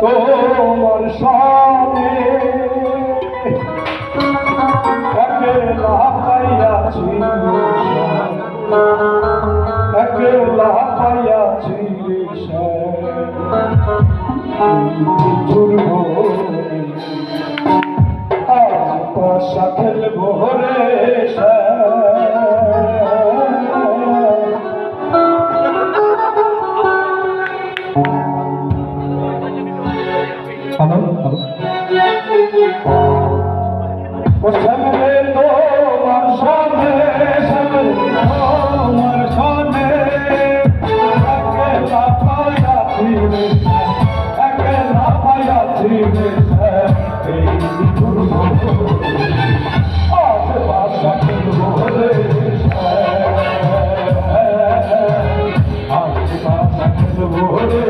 তোমার সামনে একলা পাইয়াছি একলা পাইয়াছি আজ পাশা খেলবো রে সামনে তোমার সামনে তোমার সামনে একলা পাইয়াছি একলা পাইয়াছি এই দুর্গ আজ বাসা খেলবো রে আজ বাসা খেলবো রে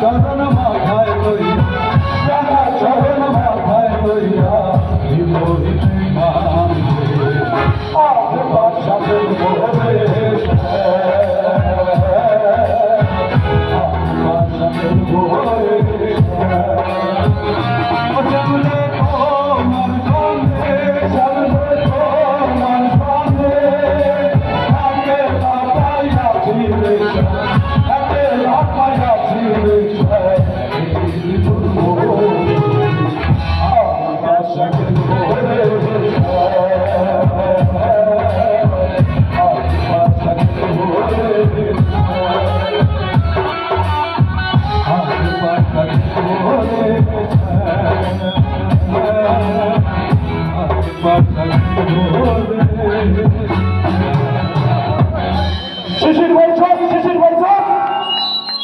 চরণ মাথায় লইয়া রাঙা চরণ মাথায় লইয়া বিমোহিনী মান আজ বাসা খেলবো রে